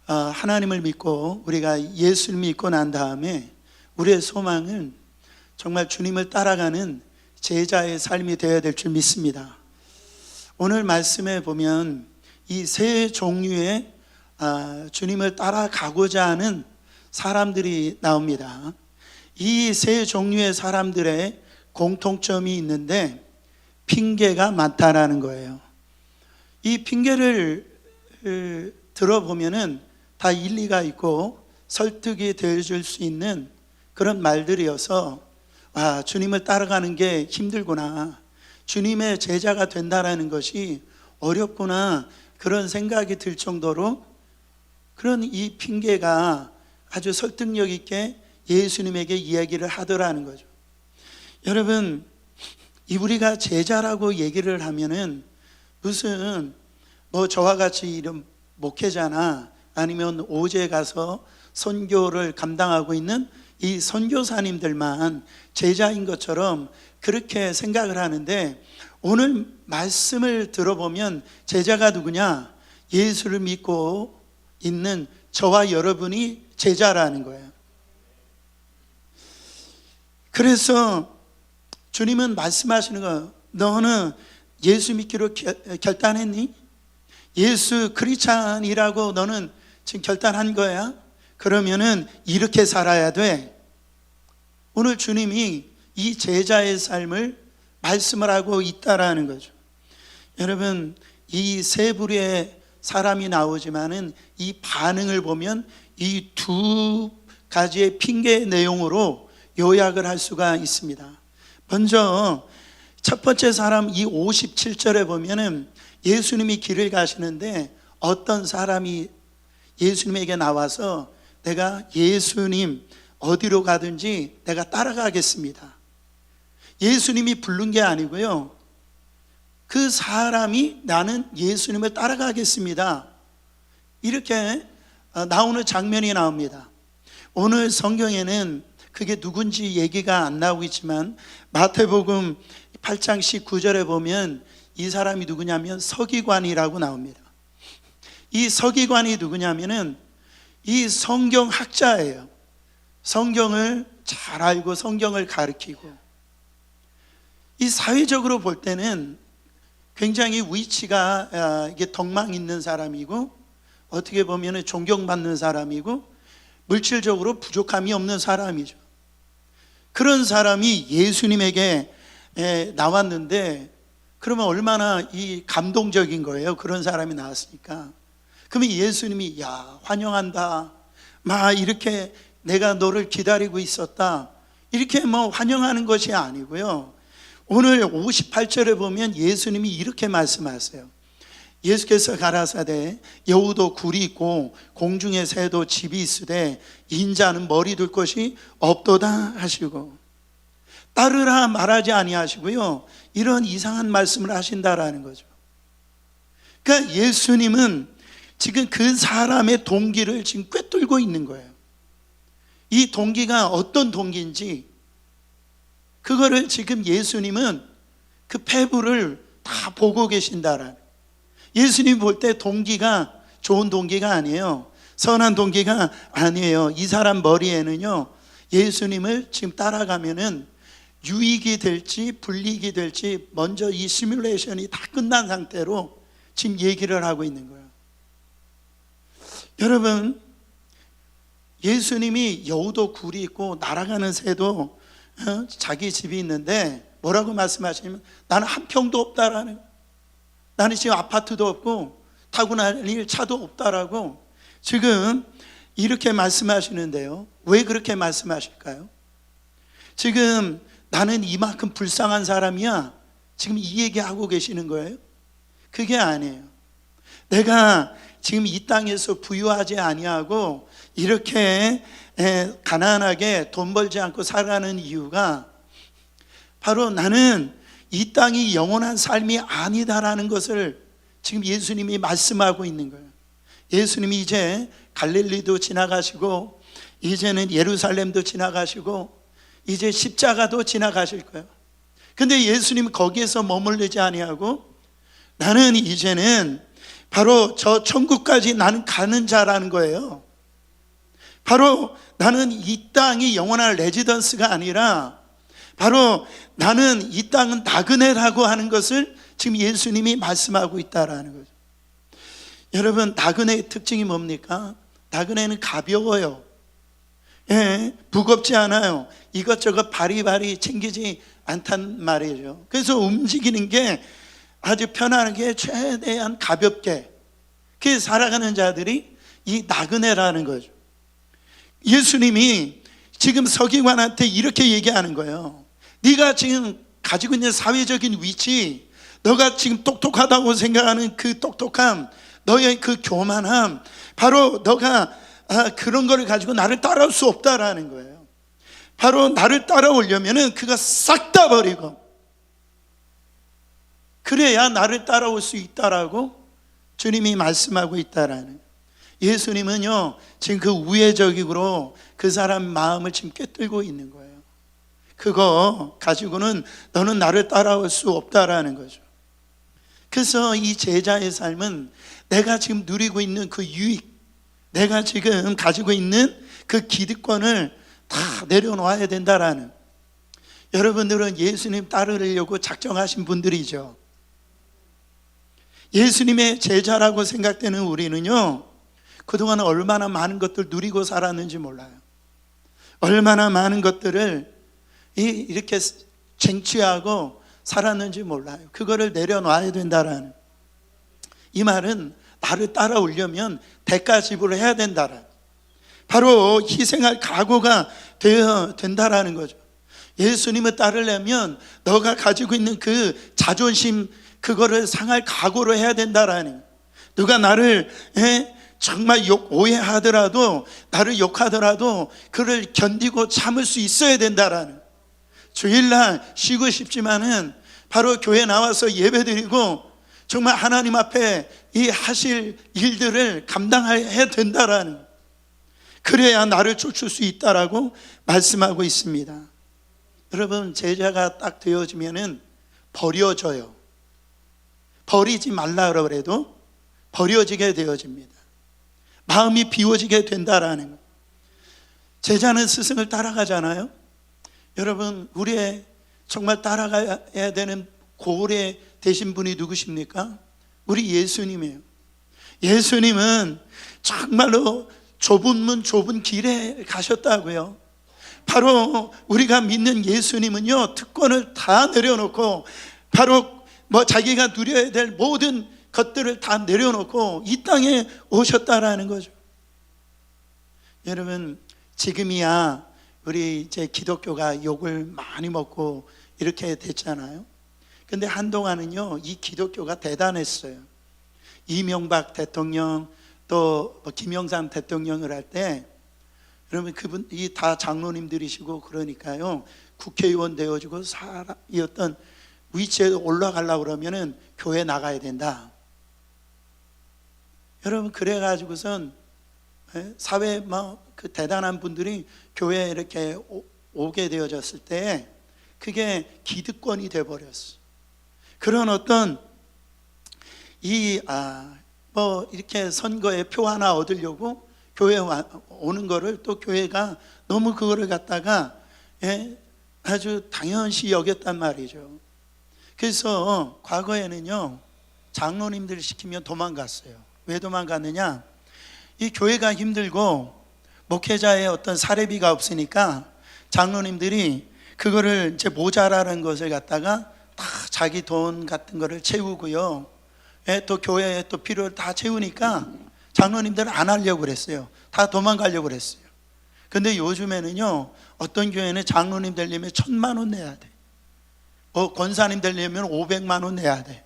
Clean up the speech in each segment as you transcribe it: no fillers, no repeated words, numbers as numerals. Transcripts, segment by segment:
하나님을 믿고 우리가 예수를 믿고 난 다음에 우리의 소망은 정말 주님을 따라가는 제자의 삶이 되어야 될 줄 믿습니다. 오늘 말씀에 보면 이 세 종류의 주님을 따라가고자 하는 사람들이 나옵니다. 이 세 종류의 사람들의 공통점이 있는데 핑계가 많다라는 거예요. 이 핑계를 들어보면은 다 일리가 있고 설득이 되어줄 수 있는 그런 말들이어서 주님을 따라가는 게 힘들구나, 주님의 제자가 된다라는 것이 어렵구나, 그런 생각이 들 정도로 그런 이 핑계가 아주 설득력 있게 예수님에게 이야기를 하더라는 거죠. 여러분, 우리가 제자라고 얘기를 하면은 무슨 저와 같이 이런 목회자나 아니면 오제 가서 선교를 감당하고 있는 이 선교사님들만 제자인 것처럼 그렇게 생각을 하는데, 오늘 말씀을 들어보면 제자가 누구냐? 예수를 믿고 있는 저와 여러분이 제자라는 거예요. 그래서 주님은 말씀하시는 거예요. 너는 예수 믿기로 결단했니? 예수 크리스찬이라고 너는 지금 결단한 거야? 그러면은 이렇게 살아야 돼. 오늘 주님이 이 제자의 삶을 말씀을 하고 있다라는 거죠. 여러분, 이 세 부류의 사람이 나오지만은 이 반응을 보면 이 두 가지의 핑계 내용으로 요약을 할 수가 있습니다. 먼저 첫 번째 사람, 이 57절에 보면은 예수님이 길을 가시는데 어떤 사람이 예수님에게 나와서 내가 예수님 어디로 가든지 내가 따라가겠습니다. 예수님이 부른 게 아니고요, 그 사람이 나는 예수님을 따라가겠습니다, 이렇게 나오는 장면이 나옵니다. 오늘 성경에는 그게 누군지 얘기가 안 나오고 있지만 마태복음 8장 19절에 보면 이 사람이 누구냐면 서기관이라고 나옵니다. 이 서기관이 누구냐면은 이 성경학자예요. 성경을 잘 알고 성경을 가르치고, 이 사회적으로 볼 때는 굉장히 위치가 이게 덕망 있는 사람이고, 어떻게 보면 존경받는 사람이고, 물질적으로 부족함이 없는 사람이죠. 그런 사람이 예수님에게 나왔는데 그러면 얼마나 이 감동적인 거예요. 그런 사람이 나왔으니까. 그러면 예수님이 환영한다, 이렇게 내가 너를 기다리고 있었다, 이렇게 환영하는 것이 아니고요, 오늘 58절에 보면 예수님이 이렇게 말씀하세요. 예수께서 가라사대 여우도 굴이 있고 공중의 새도 집이 있으되 인자는 머리 둘 곳이 없도다 하시고, 따르라 말하지 아니하시고요, 이런 이상한 말씀을 하신다라는 거죠. 그러니까 예수님은 지금 그 사람의 동기를 지금 꿰뚫고 있는 거예요. 이 동기가 어떤 동기인지 그거를 지금 예수님은 그 패부를 다 보고 계신다라는, 예수님 볼 때 동기가 좋은 동기가 아니에요. 선한 동기가 아니에요. 이 사람 머리에는요, 예수님을 지금 따라가면은 유익이 될지 불이익이 될지 먼저 이 시뮬레이션이 다 끝난 상태로 지금 얘기를 하고 있는 거예요. 여러분, 예수님이 여우도 굴이 있고 날아가는 새도 자기 집이 있는데 뭐라고 말씀하시냐면 나는 한 평도 없다라는, 나는 지금 아파트도 없고 타고 다닐 차도 없다라고 지금 이렇게 말씀하시는데요, 왜 그렇게 말씀하실까요? 지금 나는 이만큼 불쌍한 사람이야, 지금 이 얘기하고 계시는 거예요? 그게 아니에요. 내가 지금 이 땅에서 부유하지 아니하고 이렇게 가난하게 돈 벌지 않고 살아가는 이유가 바로 나는 이 땅이 영원한 삶이 아니다라는 것을 지금 예수님이 말씀하고 있는 거예요. 예수님이 이제 갈릴리도 지나가시고 이제는 예루살렘도 지나가시고 이제 십자가도 지나가실 거예요. 근데 예수님은 거기에서 머물르지 아니하고 나는 이제는 바로 저 천국까지 나는 가는 자라는 거예요. 바로 나는 이 땅이 영원한 레지던스가 아니라 바로 나는 이 땅은 나그네라고 하는 것을 지금 예수님이 말씀하고 있다라는 거죠. 여러분, 나그네의 특징이 뭡니까? 나그네는 가벼워요. 무겁지 않아요. 이것저것 바리바리 챙기지 않단 말이죠. 그래서 움직이는 게 아주 편안하게 최대한 가볍게 그 살아가는 자들이 이 나그네라는 거죠. 예수님이 지금 서기관한테 이렇게 얘기하는 거예요. 네가 지금 가지고 있는 사회적인 위치, 너가 지금 똑똑하다고 생각하는 그 똑똑함, 너의 그 교만함, 바로 너가 그런 거를 가지고 나를 따라올 수 없다라는 거예요. 바로 나를 따라오려면은 그거 싹 다 버리고 그래야 나를 따라올 수 있다라고 주님이 말씀하고 있다라는. 예수님은요 지금 그 우회적으로 그 사람 마음을 지금 꿰뚫고 있는 거예요. 그거 가지고는 너는 나를 따라올 수 없다라는 거죠. 그래서 이 제자의 삶은 내가 지금 누리고 있는 그 유익, 내가 지금 가지고 있는 그 기득권을 다 내려놓아야 된다라는. 여러분들은 예수님 따르려고 작정하신 분들이죠. 예수님의 제자라고 생각되는 우리는요 그동안 얼마나 많은 것들 누리고 살았는지 몰라요. 얼마나 많은 것들을 이렇게 쟁취하고 살았는지 몰라요. 그거를 내려놔야 된다라는. 이 말은 나를 따라오려면 대가 지불을 해야 된다라는, 바로 희생할 각오가 되어야 된다라는 거죠. 예수님을 따르려면 너가 가지고 있는 그 자존심, 그거를 상할 각오를 해야 된다라는. 누가 나를 정말 오해하더라도, 나를 욕하더라도 그를 견디고 참을 수 있어야 된다라는. 주일날 쉬고 싶지만은 바로 교회 나와서 예배드리고 정말 하나님 앞에 이 하실 일들을 감당해야 된다라는. 그래야 나를 쫓을 수 있다라고 말씀하고 있습니다. 여러분, 제자가 딱 되어지면은 버려져요. 버리지 말라 그래도 버려지게 되어집니다. 마음이 비워지게 된다라는 거. 제자는 스승을 따라가잖아요. 여러분, 우리의 정말 따라가야 되는 고래 되신 분이 누구십니까? 우리 예수님이에요. 예수님은 정말로 좁은 문 좁은 길에 가셨다고요. 바로 우리가 믿는 예수님은요 특권을 다 내려놓고 바로 자기가 누려야 될 모든 것들을 다 내려놓고 이 땅에 오셨다라는 거죠. 여러분, 지금이야 우리 이제 기독교가 욕을 많이 먹고 이렇게 됐잖아요. 근데 한동안은요 이 기독교가 대단했어요. 이명박 대통령 또 김영삼 대통령을 할 때 여러분 그분이 다 장로님들이시고 그러니까요 국회의원 되어지고 이 어떤 위치에 올라가려고 그러면은 교회 나가야 된다. 여러분, 그래가지고선 사회 그 대단한 분들이 교회에 이렇게 오게 되어졌을 때 그게 기득권이 돼버렸어. 그런 어떤 이렇게 선거에 표 하나 얻으려고 교회에 오는 거를 또 교회가 너무 그거를 갖다가 아주 당연시 여겼단 말이죠. 그래서 과거에는요 장로님들 시키면 도망갔어요. 왜 도망갔느냐? 이 교회가 힘들고 목회자의 어떤 사례비가 없으니까 장로님들이 그거를 이제 모자라는 것을 갖다가 다 자기 돈 같은 거를 채우고요. 또 교회에 또 필요를 다 채우니까 장로님들은 안 하려고 그랬어요. 다 도망가려고 그랬어요. 근데 요즘에는요 어떤 교회는 장로님 되려면 1,000만 원 내야 돼. 권사님 되려면 500만 원 내야 돼.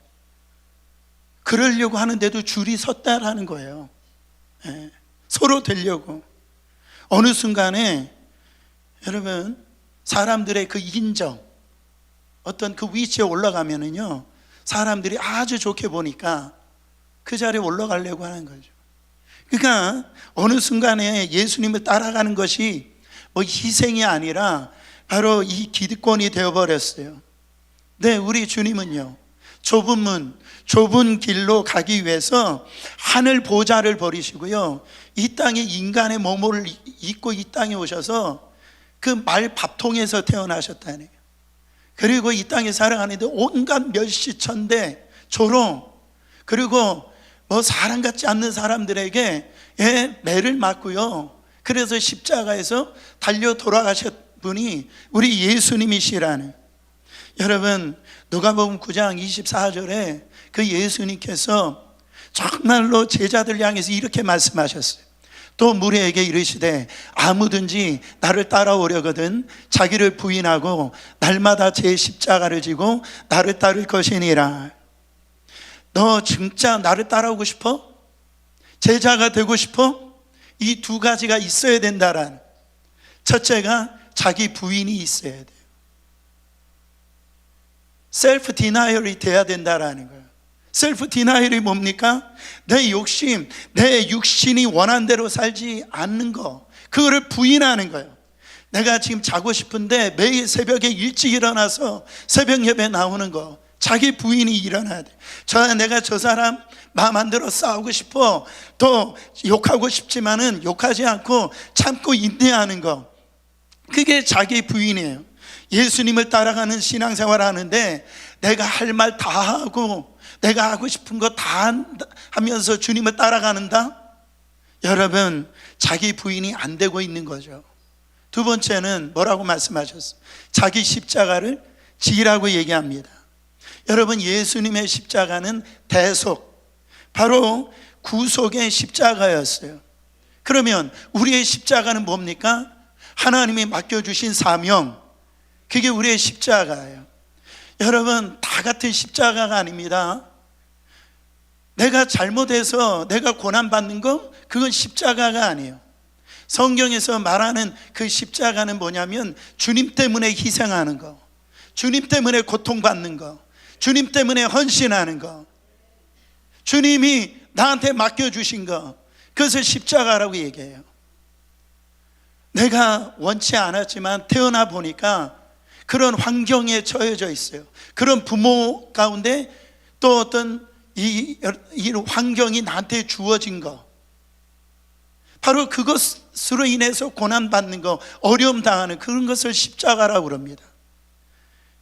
그러려고 하는데도 줄이 섰다라는 거예요. 서로 되려고. 어느 순간에 여러분 사람들의 그 인정, 어떤 그 위치에 올라가면은요 사람들이 아주 좋게 보니까 그 자리에 올라가려고 하는 거죠. 그러니까 어느 순간에 예수님을 따라가는 것이 희생이 아니라 바로 이 기득권이 되어버렸어요. 네, 우리 주님은요 좁은 문, 좁은 길로 가기 위해서 하늘 보좌를 버리시고요, 이 땅에 인간의 몸을 입고 이 땅에 오셔서 그 말 밥통에서 태어나셨다네요. 그리고 이 땅에 살아가는데 온갖 멸시천대 조롱, 그리고 뭐 사람 같지 않는 사람들에게 매를 맞고요, 그래서 십자가에서 달려 돌아가셨 분이 우리 예수님이시라는. 여러분, 누가복음 9장 24절에 그 예수님께서 정말로 제자들 향해서 이렇게 말씀하셨어요. 또 무리에게 이르시되 아무든지 나를 따라오려거든 자기를 부인하고 날마다 제 십자가를 지고 나를 따를 것이니라. 너 진짜 나를 따라오고 싶어? 제자가 되고 싶어? 이 두 가지가 있어야 된다라는. 첫째가 자기 부인이 있어야 돼요. 셀프 디나이얼이 돼야 된다라는 거예요. 셀프 디나이얼이 뭡니까? 내 욕심, 내 육신이 원한 대로 살지 않는 거, 그거를 부인하는 거예요. 내가 지금 자고 싶은데 매일 새벽에 일찍 일어나서 새벽 예배 나오는 거, 자기 부인이 일어나야 돼. 내가 저 사람 마음 안 들어 싸우고 싶어, 또 욕하고 싶지만은 욕하지 않고 참고 인내하는 거, 그게 자기 부인이에요. 예수님을 따라가는 신앙생활 하는데 내가 할 말 다 하고 내가 하고 싶은 거 다 하면서 주님을 따라가는다? 여러분, 자기 부인이 안 되고 있는 거죠. 두 번째는 뭐라고 말씀하셨어요? 자기 십자가를 지라고 얘기합니다. 여러분, 예수님의 십자가는 대속, 바로 구속의 십자가였어요. 그러면 우리의 십자가는 뭡니까? 하나님이 맡겨주신 사명, 그게 우리의 십자가예요. 여러분, 다 같은 십자가가 아닙니다. 내가 잘못해서 내가 고난받는 거, 그건 십자가가 아니에요. 성경에서 말하는 그 십자가는 뭐냐면 주님 때문에 희생하는 거, 주님 때문에 고통받는 거, 주님 때문에 헌신하는 거, 주님이 나한테 맡겨주신 거, 그것을 십자가라고 얘기해요. 내가 원치 않았지만 태어나 보니까 그런 환경에 처해져 있어요. 그런 부모 가운데 또 어떤 이 환경이 나한테 주어진 거, 바로 그것으로 인해서 고난받는 거, 어려움 당하는 그런 것을 십자가라고 그럽니다.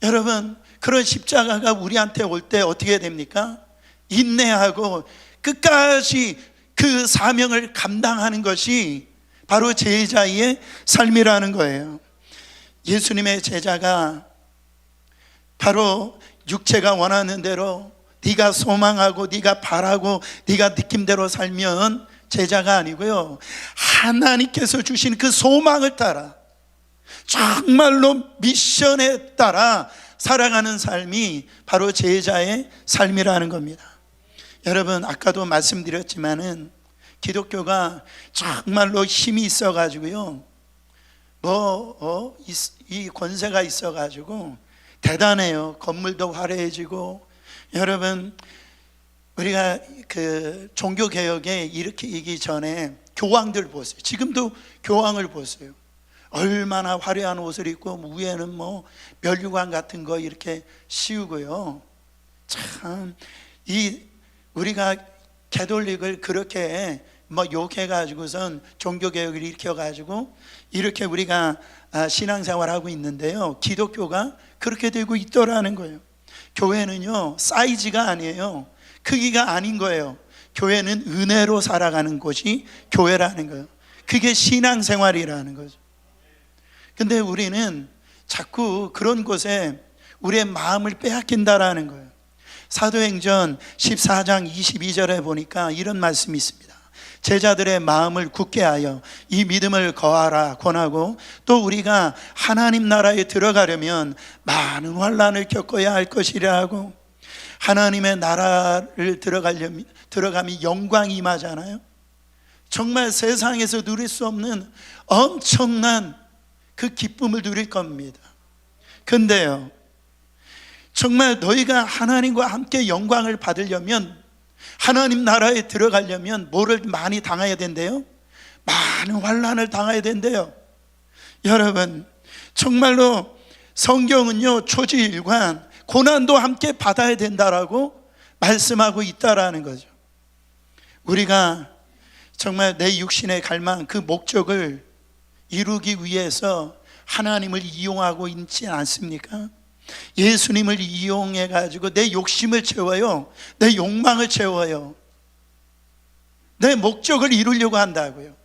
여러분, 그런 십자가가 우리한테 올 때 어떻게 됩니까? 인내하고 끝까지 그 사명을 감당하는 것이 바로 제자의 삶이라는 거예요. 예수님의 제자가 바로 육체가 원하는 대로, 네가 소망하고 네가 바라고 네가 느낌대로 살면 제자가 아니고요, 하나님께서 주신 그 소망을 따라 정말로 미션에 따라 살아가는 삶이 바로 제자의 삶이라는 겁니다. 여러분, 아까도 말씀드렸지만은 기독교가 정말로 힘이 있어가지고요, 이 권세가 있어가지고 대단해요. 건물도 화려해지고. 여러분, 우리가 그 종교개혁에 일으키기 전에 교황들 보세요. 지금도 교황을 보세요. 얼마나 화려한 옷을 입고 위에는 뭐 면류관 같은 거 이렇게 씌우고요. 참, 우리가 가톨릭을 그렇게 욕해가지고선 종교개혁을 일으켜가지고 이렇게 우리가 신앙생활하고 있는데요, 기독교가 그렇게 되고 있더라는 거예요. 교회는요, 사이즈가 아니에요. 크기가 아닌 거예요. 교회는 은혜로 살아가는 곳이 교회라는 거예요. 그게 신앙생활이라는 거죠. 근데 우리는 자꾸 그런 곳에 우리의 마음을 빼앗긴다라는 거예요. 사도행전 14장 22절에 보니까 이런 말씀이 있습니다. 제자들의 마음을 굳게 하여 이 믿음을 거하라 권하고, 또 우리가 하나님 나라에 들어가려면 많은 환난을 겪어야 할 것이라 하고, 하나님의 나라를 들어가면 영광이 임하잖아요. 정말 세상에서 누릴 수 없는 엄청난 그 기쁨을 누릴 겁니다. 근데요, 정말 너희가 하나님과 함께 영광을 받으려면, 하나님 나라에 들어가려면 뭐를 많이 당해야 된대요? 많은 환난을 당해야 된대요. 여러분, 정말로 성경은요, 초지일관 고난도 함께 받아야 된다라고 말씀하고 있다라는 거죠. 우리가 정말 내 육신의 갈망, 그 목적을 이루기 위해서 하나님을 이용하고 있지 않습니까? 예수님을 이용해 가지고 내 욕심을 채워요. 내 욕망을 채워요. 내 목적을 이루려고 한다고요.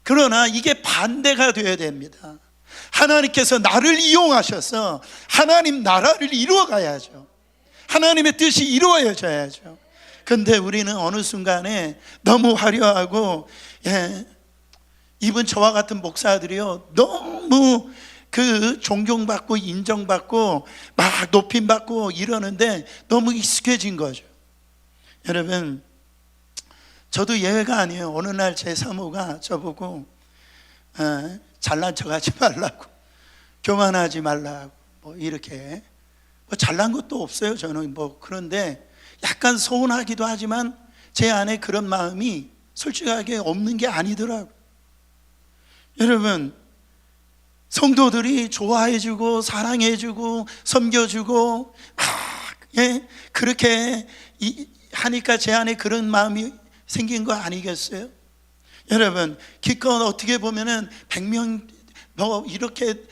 그러나 이게 반대가 되어야 됩니다. 하나님께서 나를 이용하셔서 하나님 나라를 이루어 가야죠. 하나님의 뜻이 이루어져야죠. 근데 우리는 어느 순간에 너무 화려하고, 이분 저와 같은 목사들이요, 너무 그 존경받고 인정받고 막 높임받고 이러는데 너무 익숙해진 거죠. 여러분, 저도 예외가 아니에요. 어느 날 제 사모가 저보고 잘난 척하지 말라고, 교만하지 말라고, 뭐 이렇게, 뭐 잘난 것도 없어요 저는. 뭐 그런데 약간 서운하기도 하지만 제 안에 그런 마음이 솔직하게 없는 게 아니더라고요. 여러분, 성도들이 좋아해주고 사랑해주고 섬겨주고 그렇게 하니까 제 안에 그런 마음이 생긴 거 아니겠어요? 여러분, 기껏 어떻게 보면은 100명 뭐 이렇게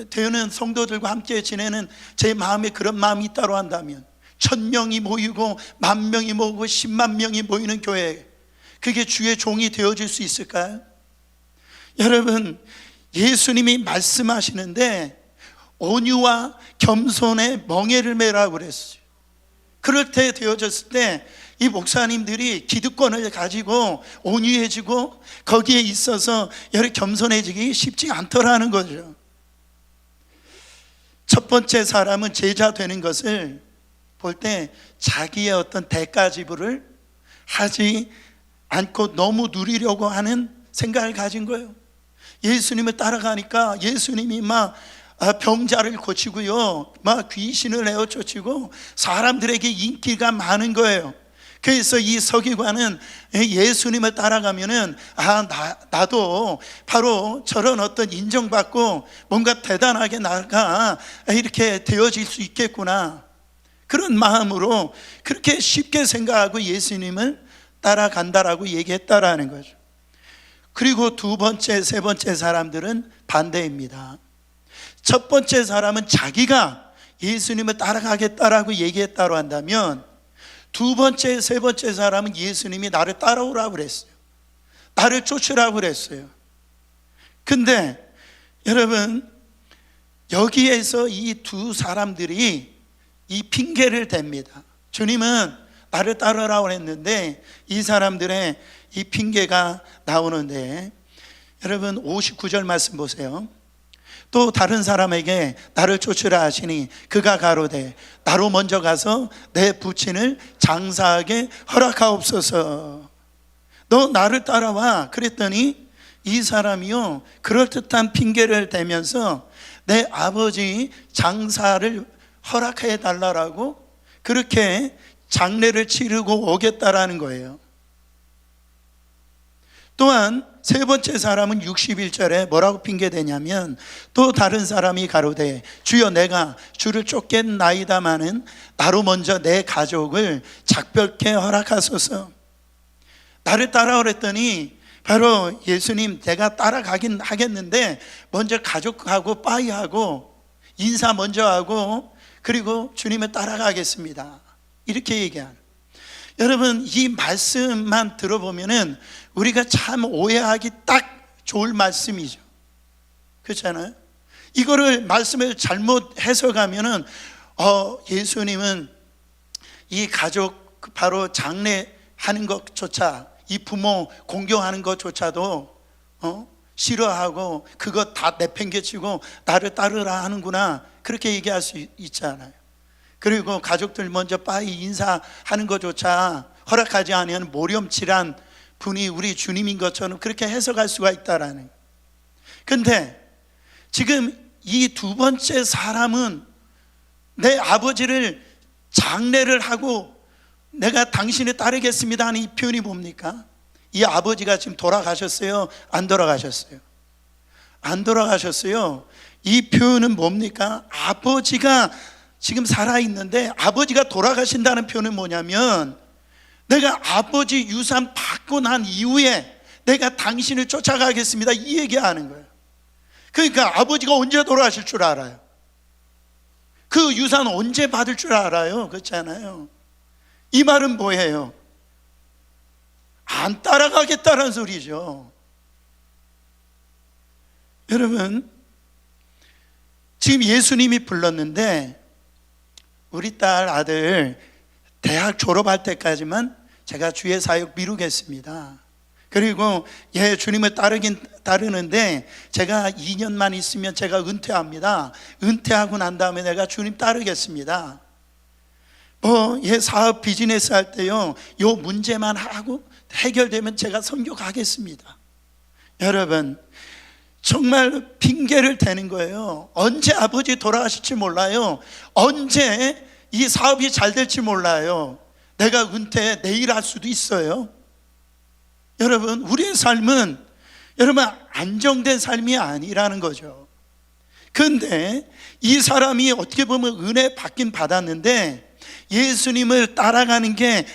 되는 성도들과 함께 지내는 제 마음에 그런 마음이 있다고 한다면, 1000명이 모이고 10,000명이 모이고 10만 명이 모이는 교회, 그게 주의 종이 되어줄 수 있을까요? 여러분, 예수님이 말씀하시는데 온유와 겸손의 멍에를 매라고 그랬어요. 그럴 때 되어졌을 때 이 목사님들이 기득권을 가지고 온유해지고 거기에 있어서 여러 겸손해지기 쉽지 않더라는 거죠. 첫 번째 사람은 제자 되는 것을 볼 때 자기의 어떤 대가 지불을 하지 않고 너무 누리려고 하는 생각을 가진 거예요. 예수님을 따라가니까 예수님이 막 병자를 고치고요, 막 귀신을 내어 쫓고 사람들에게 인기가 많은 거예요. 그래서 이 서기관은 예수님을 따라가면은 나도 바로 저런 어떤 인정받고 뭔가 대단하게 나가 이렇게 되어질 수 있겠구나, 그런 마음으로 그렇게 쉽게 생각하고 예수님을 따라간다라고 얘기했다라는 거죠. 그리고 두 번째, 세 번째 사람들은 반대입니다. 첫 번째 사람은 자기가 예수님을 따라가겠다라고 얘기했다고 한다면, 두 번째, 세 번째 사람은 예수님이 나를 따라오라고 그랬어요. 나를 쫓으라고 그랬어요. 근데 여러분, 여기에서 이 두 사람들이 이 핑계를 댑니다. 주님은 나를 따르라고 했는데 이 사람들의 이 핑계가 나오는데, 여러분 59절 말씀 보세요. 또 다른 사람에게 나를 쫓으라 하시니 그가 가로되 나로 먼저 가서 내 부친을 장사하게 허락하옵소서. 너 나를 따라와. 그랬더니 이 사람이요, 그럴듯한 핑계를 대면서 내 아버지 장사를 허락해 달라라고 그렇게 장례를 치르고 오겠다라는 거예요. 또한 세 번째 사람은 61절에 뭐라고 핑계대냐면, 또 다른 사람이 가로되 주여 내가 주를 쫓겠나이다마는 나로 먼저 내 가족을 작별케 허락하소서. 나를 따라오랬더니 바로 예수님, 내가 따라가긴 하겠는데 먼저 가족하고 빠이하고 인사 먼저 하고 그리고 주님을 따라가겠습니다, 이렇게 얘기하는. 여러분, 이 말씀만 들어보면은 우리가 참 오해하기 딱 좋을 말씀이죠. 그렇잖아요? 이거를 말씀을 잘못 해석하면은 예수님은 이 가족 바로 장례하는 것조차, 이 부모 공경하는 것조차도 싫어하고 그거 다 내팽개치고 나를 따르라 하는구나, 그렇게 얘기할 수 있잖아요. 그리고 가족들 먼저 빠이 인사하는 것조차 허락하지 않으면 모렴치란 분이 우리 주님인 것처럼 그렇게 해석할 수가 있다라는. 근데 지금 이 두 번째 사람은 내 아버지를 장례를 하고 내가 당신을 따르겠습니다 하는 이 표현이 뭡니까? 이 아버지가 지금 돌아가셨어요? 안 돌아가셨어요? 안 돌아가셨어요. 이 표현은 뭡니까? 아버지가 지금 살아있는데 아버지가 돌아가신다는 표현은 뭐냐면 내가 아버지 유산 받고 난 이후에 내가 당신을 쫓아가겠습니다, 이 얘기하는 거예요. 그러니까 아버지가 언제 돌아가실 줄 알아요? 그 유산 언제 받을 줄 알아요? 그렇잖아요. 이 말은 뭐예요? 안 따라가겠다는 소리죠. 여러분, 지금 예수님이 불렀는데 우리 딸 아들 대학 졸업할 때까지만 제가 주의 사역 미루겠습니다. 그리고 주님을 따르는데 제가 2년만 있으면 제가 은퇴합니다. 은퇴하고 난 다음에 내가 주님 따르겠습니다. 사업 비즈니스 할 때요, 요 문제만 하고 해결되면 제가 선교 가겠습니다. 여러분, 정말 핑계를 대는 거예요. 언제 아버지 돌아가실지 몰라요. 언제 이 사업이 잘 될지 몰라요. 내가 은퇴 내일 할 수도 있어요. 여러분, 우리의 삶은 여러분 안정된 삶이 아니라는 거죠. 그런데 이 사람이 어떻게 보면 은혜 받긴 받았는데 예수님을 따라가는 게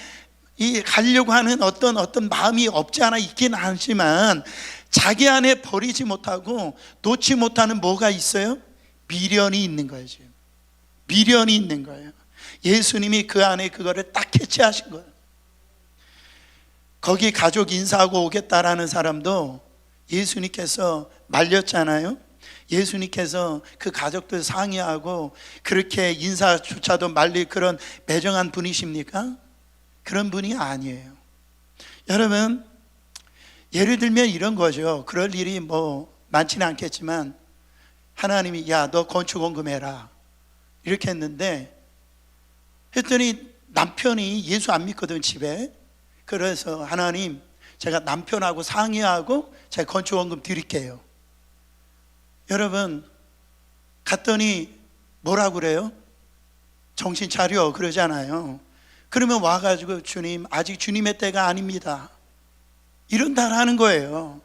가려고 하는 어떤 마음이 없지 않아 있긴 하지만 자기 안에 버리지 못하고 놓지 못하는 뭐가 있어요? 미련이 있는 거예요. 지금 미련이 있는 거예요. 예수님이 그 안에 그거를 딱 캐치하신 거예요. 거기 가족 인사하고 오겠다라는 사람도 예수님께서 말렸잖아요. 예수님께서 그 가족들 상의하고 그렇게 인사조차도 말릴 그런 매정한 분이십니까? 그런 분이 아니에요. 여러분, 예를 들면 이런 거죠. 그럴 일이 많지는 않겠지만 하나님이 너 건축원금해라 이렇게 했는데, 했더니 남편이 예수 안 믿거든 집에. 그래서 하나님, 제가 남편하고 상의하고 제가 건축원금 드릴게요. 여러분, 갔더니 뭐라고 그래요? 정신 차려 그러잖아요. 그러면 와가지고 주님, 아직 주님의 때가 아닙니다, 이런다라는 거예요.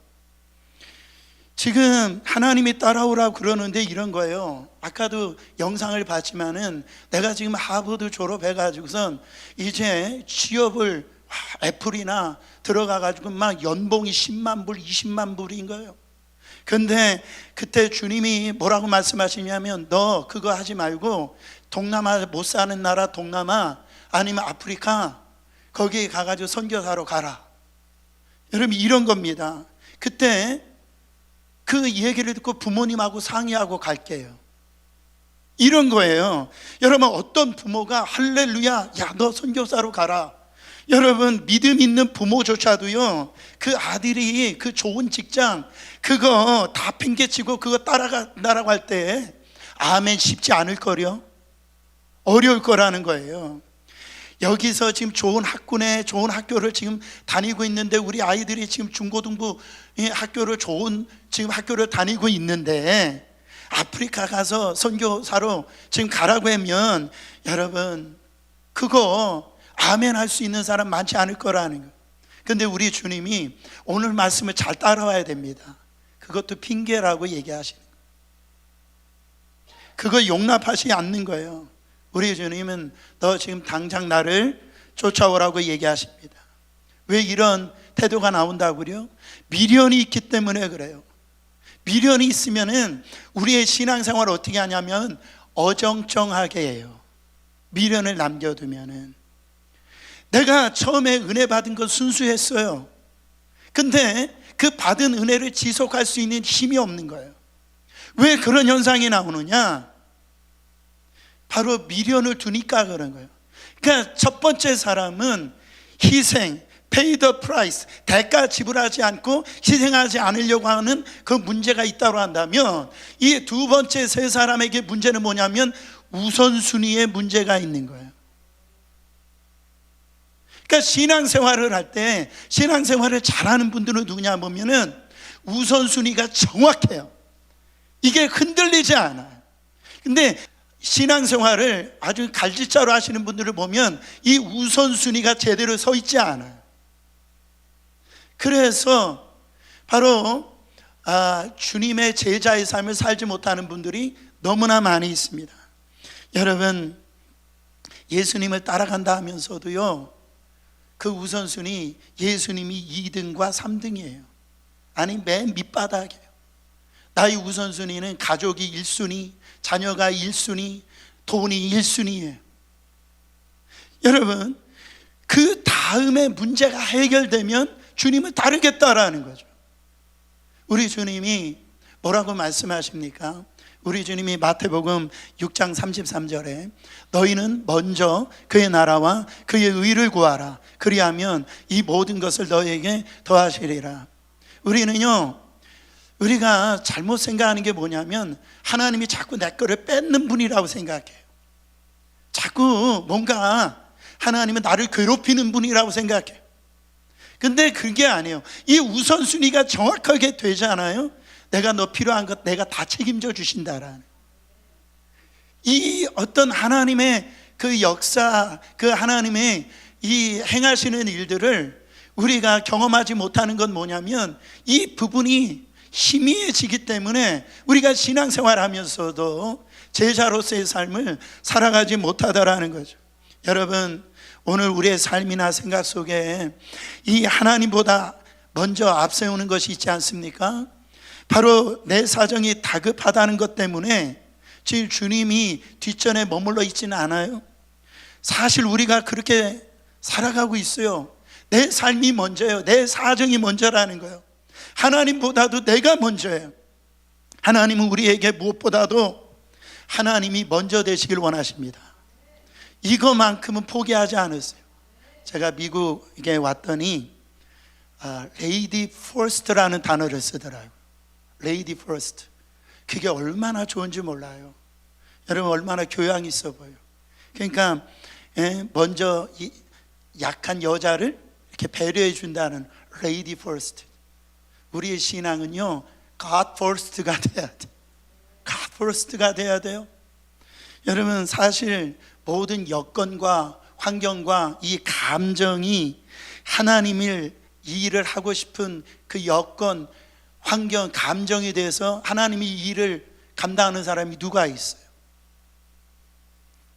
지금 하나님이 따라오라고 그러는데 이런 거예요. 아까도 영상을 봤지만은 내가 지금 하버드 졸업해가지고선 이제 취업을 애플이나 들어가가지고 막 연봉이 10만 불, 20만 불인 거예요. 근데 그때 주님이 뭐라고 말씀하시냐면 너 그거 하지 말고 동남아, 못 사는 나라 동남아 아니면 아프리카 거기 가가지고 선교사로 가라. 여러분, 이런 겁니다. 그때 그 얘기를 듣고 부모님하고 상의하고 갈게요, 이런 거예요. 여러분, 어떤 부모가 할렐루야, 너 선교사로 가라. 여러분, 믿음 있는 부모조차도요, 그 아들이 그 좋은 직장 그거 다 팽개치고 그거 따라간다라고 할 때 아멘 쉽지 않을 거려, 어려울 거라는 거예요. 여기서 지금 좋은 학군에 좋은 학교를 지금 다니고 있는데 우리 아이들이 지금 중고등부 학교를 좋은 지금 학교를 다니고 있는데 아프리카 가서 선교사로 지금 가라고 하면 여러분, 그거 아멘 할 수 있는 사람 많지 않을 거라는 거예요. 그런데 우리 주님이 오늘 말씀을 잘 따라와야 됩니다. 그것도 핑계라고 얘기하시는 거예요. 그거 용납하지 않는 거예요. 우리 주님은 너 지금 당장 나를 쫓아오라고 얘기하십니다. 왜 이런 태도가 나온다고요? 미련이 있기 때문에 그래요. 미련이 있으면은 우리의 신앙생활을 어떻게 하냐면 어정쩡하게 해요. 미련을 남겨두면은. 내가 처음에 은혜 받은 건 순수했어요. 근데 그 받은 은혜를 지속할 수 있는 힘이 없는 거예요. 왜 그런 현상이 나오느냐? 바로 미련을 두니까 그런 거예요. 그러니까 첫 번째 사람은 희생, pay the price, 대가 지불하지 않고 희생하지 않으려고 하는 그 문제가 있다고 한다면, 이 두 번째 세 사람에게 문제는 뭐냐면 우선순위의 문제가 있는 거예요. 그러니까 신앙생활을 할 때, 신앙생활을 잘하는 분들은 누구냐 보면은 우선순위가 정확해요. 이게 흔들리지 않아요. 근데 신앙생활을 아주 갈지자로 하시는 분들을 보면 이 우선순위가 제대로 서 있지 않아요. 그래서 바로 주님의 제자의 삶을 살지 못하는 분들이 너무나 많이 있습니다. 여러분, 예수님을 따라간다 하면서도요, 그 우선순위 예수님이 2등과 3등이에요. 아니, 맨 밑바닥이에요. 나의 우선순위는 가족이 1순위, 자녀가 1순위, 돈이 1순위예요. 여러분, 그 다음에 문제가 해결되면 주님을 따르겠다라는 거죠. 우리 주님이 뭐라고 말씀하십니까? 우리 주님이 마태복음 6장 33절에 너희는 먼저 그의 나라와 그의 의를 구하라. 그리하면 이 모든 것을 너희에게 더하시리라. 우리는요, 우리가 잘못 생각하는 게 뭐냐면 하나님이 자꾸 내 거를 뺏는 분이라고 생각해요. 자꾸 뭔가 하나님은 나를 괴롭히는 분이라고 생각해요. 근데 그게 아니에요. 이 우선순위가 정확하게 되잖아요. 내가 너 필요한 것 내가 다 책임져 주신다라는, 이 어떤 하나님의 그 역사, 그 하나님의 이 행하시는 일들을 우리가 경험하지 못하는 건 뭐냐면 이 부분이 희미해지기 때문에 우리가 신앙생활 하면서도 제자로서의 삶을 살아가지 못하다라는 거죠. 여러분, 오늘 우리의 삶이나 생각 속에 이 하나님보다 먼저 앞세우는 것이 있지 않습니까? 바로 내 사정이 다급하다는 것 때문에 지금 주님이 뒷전에 머물러 있지는 않아요. 사실 우리가 그렇게 살아가고 있어요. 내 삶이 먼저예요. 내 사정이 먼저라는 거예요. 하나님보다도 내가 먼저예요. 하나님은 우리에게 무엇보다도 하나님이 먼저 되시길 원하십니다. 이것만큼은 포기하지 않으세요. 제가 미국에 왔더니 레이디 퍼스트라는 단어를 쓰더라고요. 레이디 퍼스트. 그게 얼마나 좋은지 몰라요. 여러분, 얼마나 교養 있어 보여요. 그러니까 먼저 이 약한 여자를 이렇게 배려해 준다는 레이디 퍼스트. 우리의 신앙은요, God first가 돼야 돼. God first가 돼야 돼요. 여러분, 사실 모든 여건과 환경과 이 감정이 하나님을 이 일을 하고 싶은 그 여건, 환경, 감정에 대해서 하나님이 이 일을 감당하는 사람이 누가 있어요?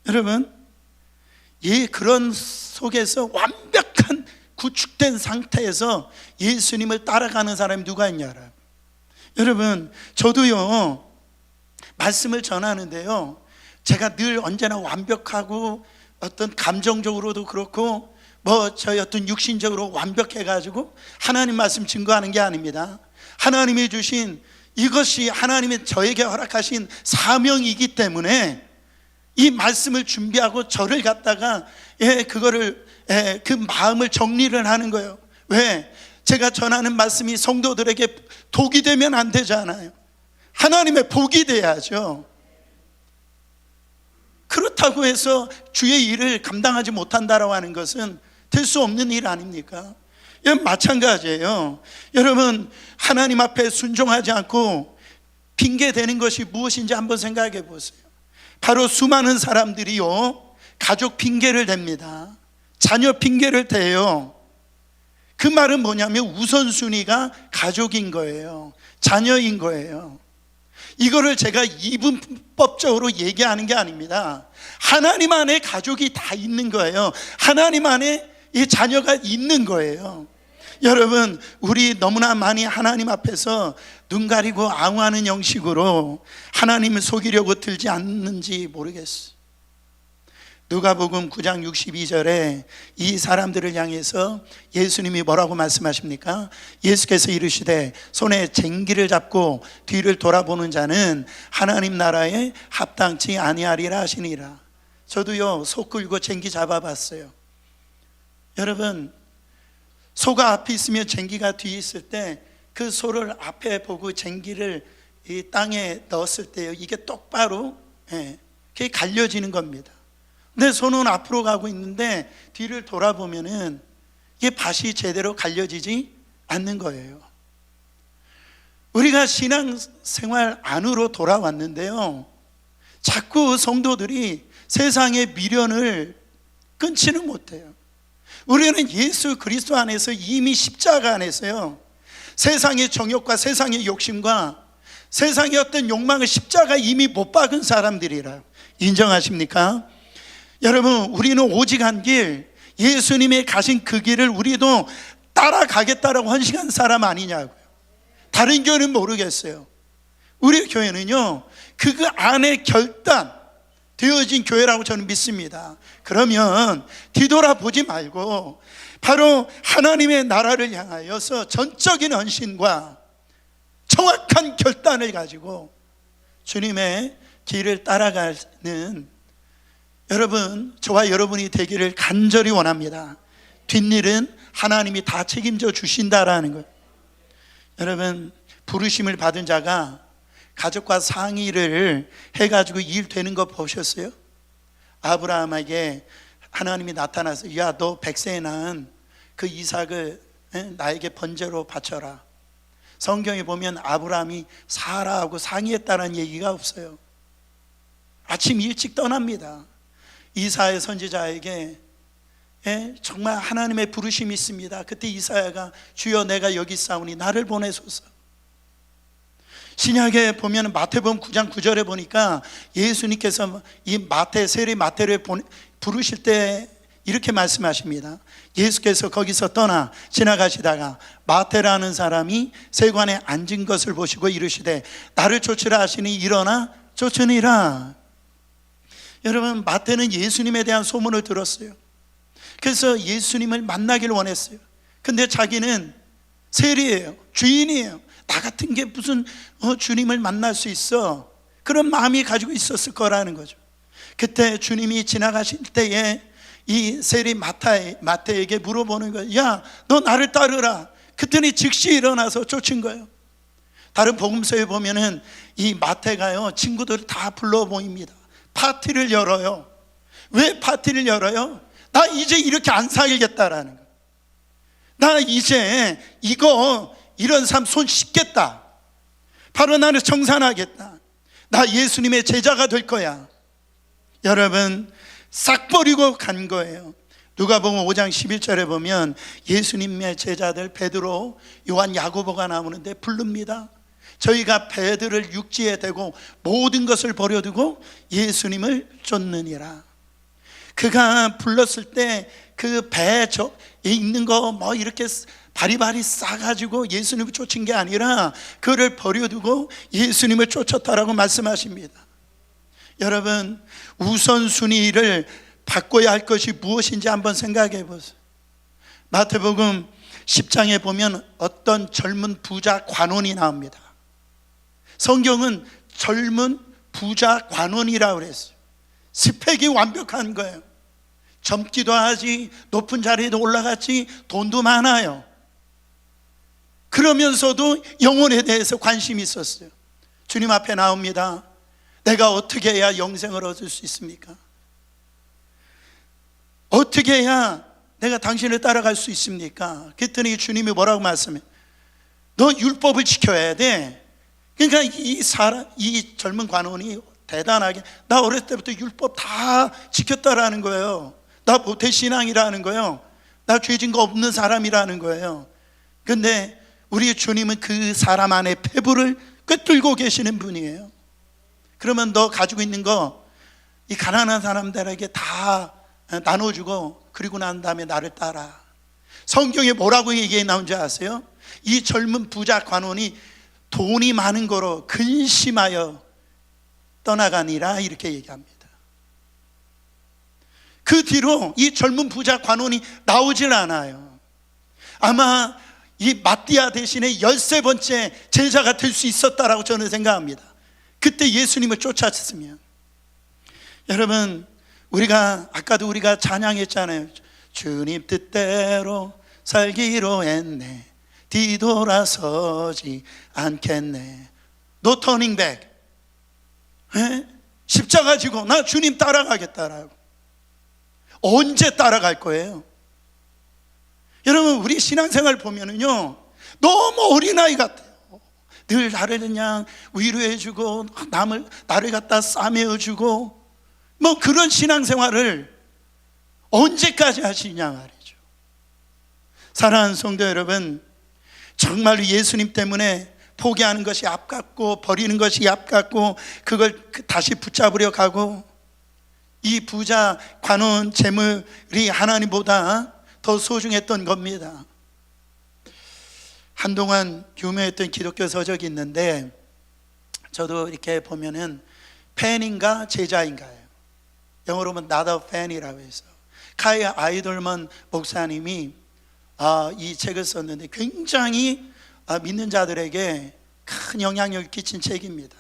여러분, 그런 속에서 완벽한 구축된 상태에서 예수님을 따라가는 사람이 누가 있냐라. 여러분, 저도요 말씀을 전하는데요, 제가 늘 언제나 완벽하고 어떤 감정적으로도 그렇고 저희 어떤 육신적으로 완벽해가지고 하나님 말씀 증거하는 게 아닙니다. 하나님이 주신 이것이 하나님이 저에게 허락하신 사명이기 때문에 이 말씀을 준비하고 저를 갖다가 그거를 그 마음을 정리를 하는 거예요. 왜? 제가 전하는 말씀이 성도들에게 독이 되면 안 되잖아요. 하나님의 복이 돼야죠. 그렇다고 해서 주의 일을 감당하지 못한다라고 하는 것은 될 수 없는 일 아닙니까? 마찬가지예요. 여러분, 하나님 앞에 순종하지 않고 핑계대는 것이 무엇인지 한번 생각해 보세요. 바로 수많은 사람들이요, 가족 핑계를 댑니다. 자녀 핑계를 대요. 그 말은 뭐냐면 우선순위가 가족인 거예요. 자녀인 거예요. 이거를 제가 이분법적으로 얘기하는 게 아닙니다. 하나님 안에 가족이 다 있는 거예요. 하나님 안에 이 자녀가 있는 거예요. 여러분, 우리 너무나 많이 하나님 앞에서 눈 가리고 앙호하는 형식으로 하나님을 속이려고 들지 않는지 모르겠어요. 누가복음 9장 62절에 이 사람들을 향해서 예수님이 뭐라고 말씀하십니까? 예수께서 이르시되 손에 쟁기를 잡고 뒤를 돌아보는 자는 하나님 나라에 합당치 아니하리라 하시니라. 저도요, 소 끌고 쟁기 잡아봤어요. 여러분, 소가 앞에 있으면 쟁기가 뒤에 있을 때 그 소를 앞에 보고 쟁기를 이 땅에 넣었을 때요, 이게 똑바로 그게 갈려지는 겁니다. 근데 소는 앞으로 가고 있는데 뒤를 돌아보면은 이게 밭이 제대로 갈려지지 않는 거예요. 우리가 신앙생활 안으로 돌아왔는데요, 자꾸 성도들이 세상의 미련을 끊지는 못해요. 우리는 예수 그리스도 안에서 이미 십자가 안에서요, 세상의 정욕과 세상의 욕심과 세상의 어떤 욕망을 십자가 이미 못 박은 사람들이라. 인정하십니까? 여러분, 우리는 오직 한 길, 예수님이 가신 그 길을 우리도 따라가겠다라고 헌신한 사람 아니냐고요. 다른 교회는 모르겠어요. 우리 교회는요, 그 안에 결단 되어진 교회라고 저는 믿습니다. 그러면 뒤돌아보지 말고 바로 하나님의 나라를 향하여서 전적인 헌신과 정확한 결단을 가지고 주님의 길을 따라가는 여러분, 저와 여러분이 되기를 간절히 원합니다. 뒷일은 하나님이 다 책임져 주신다라는 것. 여러분, 부르심을 받은 자가 가족과 상의를 해가지고 일 되는 거 보셨어요? 아브라함에게 하나님이 나타나서 야, 너 100세에 낳은 그 이삭을 나에게 번제로 바쳐라. 성경에 보면 아브라함이 사라하고 상의했다는 얘기가 없어요. 아침 일찍 떠납니다. 이사야 선지자에게 정말 하나님의 부르심이 있습니다. 그때 이사야가 주여 내가 여기 있사오니 나를 보내소서. 신약에 보면 마태복음 9장 9절에 보니까 예수님께서 이 세리 마태를 부르실 때 이렇게 말씀하십니다. 예수께서 거기서 떠나 지나가시다가 마태라는 사람이 세관에 앉은 것을 보시고 이르시되 나를 쫓으라 하시니 일어나 쫓으니라. 여러분, 마태는 예수님에 대한 소문을 들었어요. 그래서 예수님을 만나길 원했어요. 근데 자기는 세리예요, 주인이에요. 나 같은 게 무슨 주님을 만날 수 있어? 그런 마음이 가지고 있었을 거라는 거죠. 그때 주님이 지나가실 때에 이 세리 마태에게 물어보는 거예요. 야, 너 나를 따르라. 그랬더니 즉시 일어나서 쫓은 거예요. 다른 복음서에 보면은 이 마태가요, 친구들을 다 불러 모입니다. 파티를 열어요. 왜 파티를 열어요? 나 이제 이렇게 안 살겠다라는 거예요. 나 이제 이런 삶 손 씻겠다. 바로 나를 정산하겠다. 나 예수님의 제자가 될 거야. 여러분, 싹 버리고 간 거예요. 누가복음 5장 11절에 보면 예수님의 제자들 베드로, 요한, 야고보가 나오는데 부릅니다. 저희가 배들을 육지에 대고 모든 것을 버려두고 예수님을 쫓느니라. 그가 불렀을 때 그 배에 있는 거 뭐 이렇게 바리바리 싸가지고 예수님을 쫓은 게 아니라 그를 버려두고 예수님을 쫓았다라고 말씀하십니다. 여러분, 우선순위를 바꿔야 할 것이 무엇인지 한번 생각해 보세요. 마태복음 10장에 보면 어떤 젊은 부자 관원이 나옵니다. 성경은 젊은 부자 관원이라고 그랬어요. 스펙이 완벽한 거예요. 젊기도 하지, 높은 자리에도 올라갔지, 돈도 많아요. 그러면서도 영혼에 대해서 관심이 있었어요. 주님 앞에 나옵니다. 내가 어떻게 해야 영생을 얻을 수 있습니까? 어떻게 해야 내가 당신을 따라갈 수 있습니까? 그랬더니 주님이 뭐라고 말씀해? 너 율법을 지켜야 돼. 그러니까 이 젊은 관원이 대단하게 나 어렸을 때부터 율법 다 지켰다라는 거예요. 나 모태신앙이라는 거예요. 나 죄진 거 없는 사람이라는 거예요. 근데 우리 주님은 그 사람 안에 폐부를 꿰뚫고 계시는 분이에요. 그러면 너 가지고 있는 거 이 가난한 사람들에게 다 나눠주고 그리고 난 다음에 나를 따라. 성경에 뭐라고 얘기해 나온지 아세요? 이 젊은 부자 관원이 돈이 많은 거로 근심하여 떠나가니라 이렇게 얘기합니다. 그 뒤로 이 젊은 부자 관원이 나오질 않아요. 아마 이 마띠아 대신에 13번째 제자가 될 수 있었다라고 저는 생각합니다. 그때 예수님을 쫓았으면. 여러분, 아까도 우리가 찬양했잖아요. 주님 뜻대로 살기로 했네. 뒤돌아서지 않겠네. No turning back. 십자가 지고 나 주님 따라가겠다라고. 언제 따라갈 거예요? 여러분, 우리 신앙생활 보면은요, 너무 어린아이 같아요. 늘 나를 그냥 위로해주고 나를 갖다 싸매어주고 뭐 그런 신앙생활을 언제까지 하시냐 말이죠. 사랑하는 성도 여러분, 정말로 예수님 때문에 포기하는 것이 아깝고 버리는 것이 아깝고 그걸 다시 붙잡으려 가고 이 부자 관원 재물이 하나님보다 더 소중했던 겁니다. 한동안 유명했던 기독교 서적이 있는데, 저도 이렇게 보면은 팬인가 제자인가요? 영어로 보면 not a fan이라고 해서 카이 아이돌먼 목사님이 이 책을 썼는데, 굉장히 믿는 자들에게 큰 영향력을 끼친 책입니다.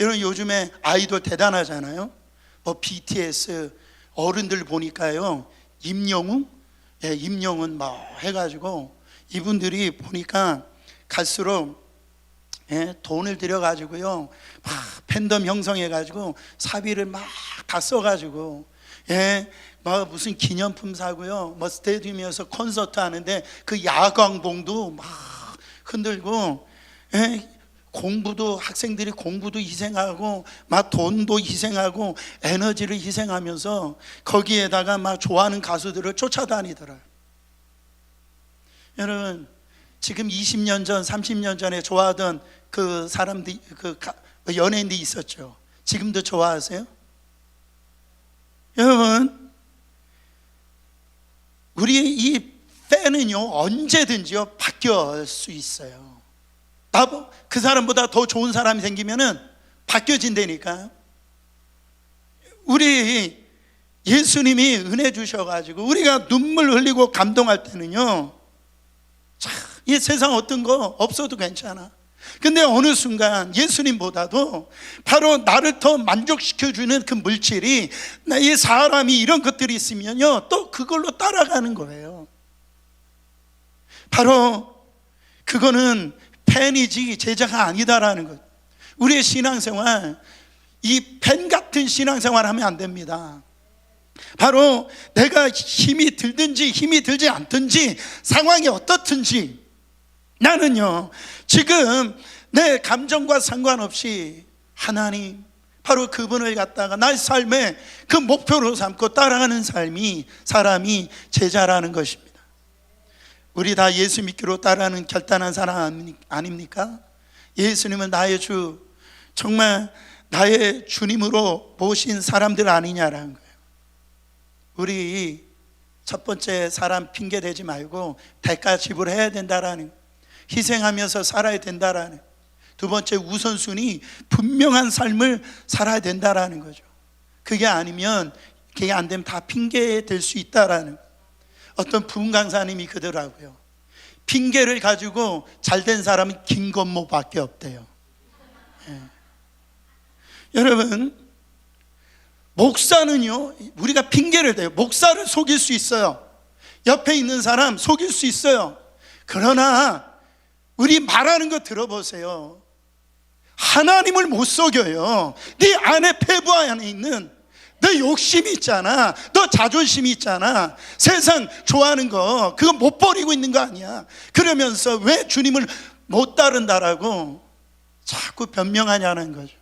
여러분, 요즘에 아이돌 대단하잖아요. 뭐 BTS 어른들 보니까요, 임영웅, 임영웅 뭐 해가지고 이분들이 보니까 갈수록 돈을 들여가지고요, 막 팬덤 형성해가지고 사비를 막 다 써가지고 막 무슨 기념품 사고요, 뭐 스테디움에서 콘서트 하는데 그 야광봉도 막 흔들고, 공부도, 학생들이 공부도 희생하고 막 돈도 희생하고 에너지를 희생하면서 거기에다가 막 좋아하는 가수들을 쫓아다니더라. 여러분, 지금 20년 전, 30년 전에 좋아하던 그 사람들, 연예인들이 있었죠. 지금도 좋아하세요? 여러분, 우리 이 팬은요, 언제든지요 바뀔 수 있어요. 그 사람보다 더 좋은 사람이 생기면은 바뀌어진다니까요. 우리 예수님이 은혜 주셔가지고 우리가 눈물 흘리고 감동할 때는요, 참, 이 세상 어떤 거 없어도 괜찮아. 근데 어느 순간 예수님보다도 바로 나를 더 만족시켜주는 그 물질이, 이 사람이 이런 것들이 있으면요, 또 그걸로 따라가는 거예요. 바로 그거는 팬이지 제자가 아니다라는 것. 우리의 신앙생활, 이 팬 같은 신앙생활 하면 안 됩니다. 바로 내가 힘이 들든지 힘이 들지 않든지 상황이 어떻든지 나는요, 지금 내 감정과 상관없이 하나님, 바로 그분을 갖다가 나의 삶의 그 목표로 삼고 따라가는 사람이 제자라는 것입니다. 우리 다 예수 믿기로 따라하는 결단한 사람 아닙니까? 예수님은 나의 주, 정말 나의 주님으로 모신 사람들 아니냐라는 거예요. 우리 첫 번째 사람 핑계 대지 말고 대가 지불해야 된다라는 거예요. 희생하면서 살아야 된다라는 거예요. 두 번째, 우선순위 분명한 삶을 살아야 된다라는 거죠. 그게 아니면, 그게 안 되면 다 핑계 될 수 있다라는 거예요. 어떤 부흥 강사님이 그러더라고요. 핑계를 가지고 잘된 사람은 김건모밖에 없대요. 여러분, 목사는요, 우리가 핑계를 대요. 목사를 속일 수 있어요. 옆에 있는 사람 속일 수 있어요. 그러나 우리 말하는 거 들어보세요. 하나님을 못 속여요. 네 안에, 폐부 안에 있는 너 욕심이 있잖아, 너 자존심이 있잖아, 세상 좋아하는 거 그거 못 버리고 있는 거 아니야. 그러면서 왜 주님을 못 따른다라고 자꾸 변명하냐는 거죠.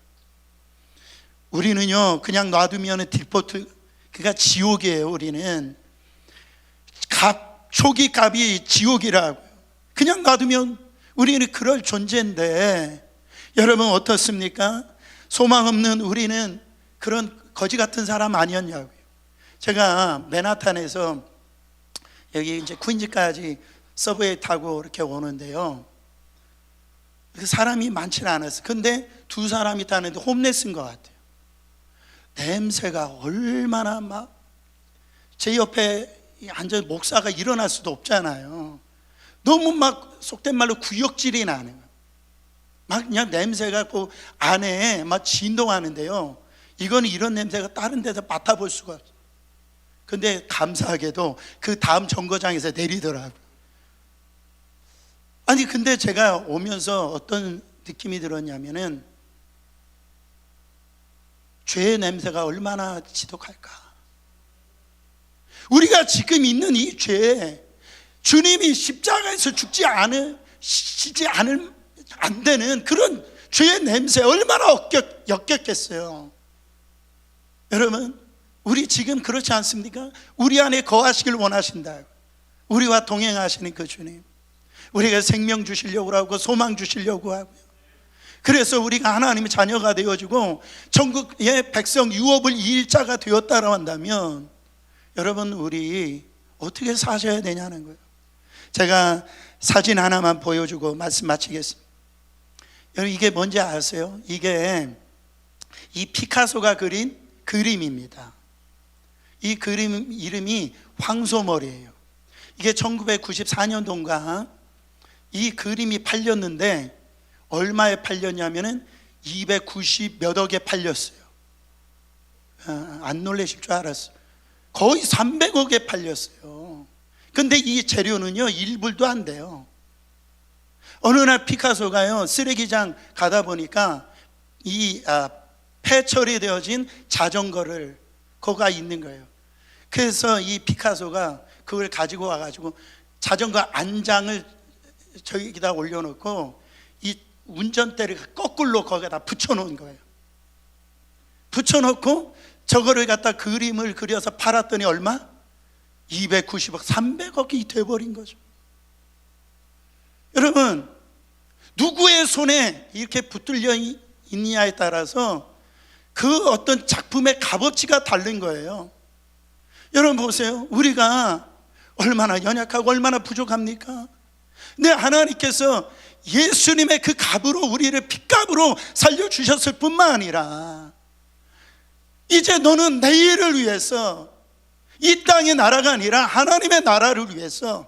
우리는요, 그냥 놔두면 딜포트, 그가 지옥이에요. 우리는 초기 값이 지옥이라고요. 그냥 놔두면 우리는 그럴 존재인데, 여러분 어떻습니까? 소망 없는 우리는 그런 거지 같은 사람 아니었냐고요. 제가 맨하탄에서 여기 이제 퀸즈까지 서브웨이 타고 이렇게 오는데요, 사람이 많지는 않았어요. 근데 두 사람이 타는데 홈레스인 것 같아요. 냄새가 얼마나 막, 제 옆에 앉아 목사가 일어날 수도 없잖아요. 너무 막 속된 말로 구역질이 나는 거예요. 막 그냥 냄새가 그 안에 막 진동하는데요, 이거는 이런 냄새가 다른 데서 맡아볼 수가 없어요. 근데 감사하게도 그 다음 정거장에서 내리더라고요. 아니 근데 제가 오면서 어떤 느낌이 들었냐면은, 죄의 냄새가 얼마나 지독할까. 우리가 지금 있는 이 죄, 주님이 십자가에서 죽지 안 되는 그런 죄의 냄새 얼마나 역겹겠어요. 여러분, 우리 지금 그렇지 않습니까? 우리 안에 거하시길 원하신다. 우리와 동행하시는 그 주님, 우리가 생명 주시려고 하고 소망 주시려고 하고요. 그래서 우리가 하나님의 자녀가 되어지고 전국의 백성 유업을 이을 자가 되었다고 한다면 여러분, 우리 어떻게 사셔야 되냐는 거예요. 제가 사진 하나만 보여주고 말씀 마치겠습니다. 여러분, 이게 뭔지 아세요? 이게 이 피카소가 그린 그림입니다. 이 그림 이름이 황소머리예요. 이게 1994년도인가 이 그림이 팔렸는데 얼마에 팔렸냐면은 290 몇 억에 팔렸어요. 안 놀라실 줄 알았어요. 거의 300억에 팔렸어요. 근데 이 재료는요 1불도 안 돼요. 어느 날 피카소가요 쓰레기장 가다 보니까 이 폐 처리되어진 자전거를 거가 있는 거예요. 그래서 이 피카소가 그걸 가지고 와가지고 자전거 안장을 저기다 올려놓고 이 운전대를 거꾸로 거기다 붙여놓은 거예요. 붙여놓고 저거를 갖다 그림을 그려서 팔았더니 얼마? 290억, 300억이 돼버린 거죠. 여러분, 누구의 손에 이렇게 붙들려 있느냐에 따라서 그 어떤 작품의 값어치가 다른 거예요. 여러분 보세요. 우리가 얼마나 연약하고 얼마나 부족합니까? 근데 하나님께서 예수님의 그 값으로 우리를 핏값으로 살려주셨을 뿐만 아니라 이제 너는 내일을 위해서 이 땅의 나라가 아니라 하나님의 나라를 위해서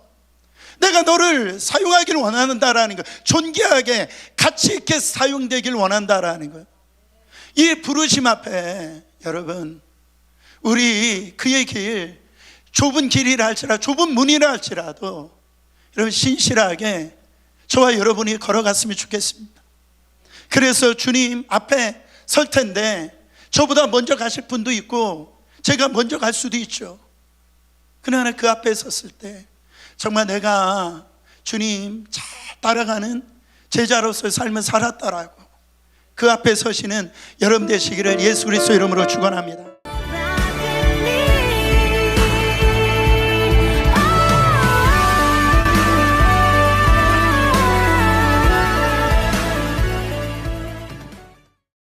내가 너를 사용하길 원한다라는 거, 존귀하게 가치 있게 사용되길 원한다라는 거예요. 이 부르심 앞에 여러분, 우리 그의 길, 좁은 길이라 할지라도, 좁은 문이라 할지라도 여러분 신실하게 저와 여러분이 걸어갔으면 좋겠습니다. 그래서 주님 앞에 설 텐데 저보다 먼저 가실 분도 있고 제가 먼저 갈 수도 있죠. 그러나 그 앞에 섰을 때 정말 내가 주님 잘 따라가는 제자로서의 삶을 살았다라고 그 앞에 서시는 여러분 되시기를 예수 그리스도 이름으로 축원합니다.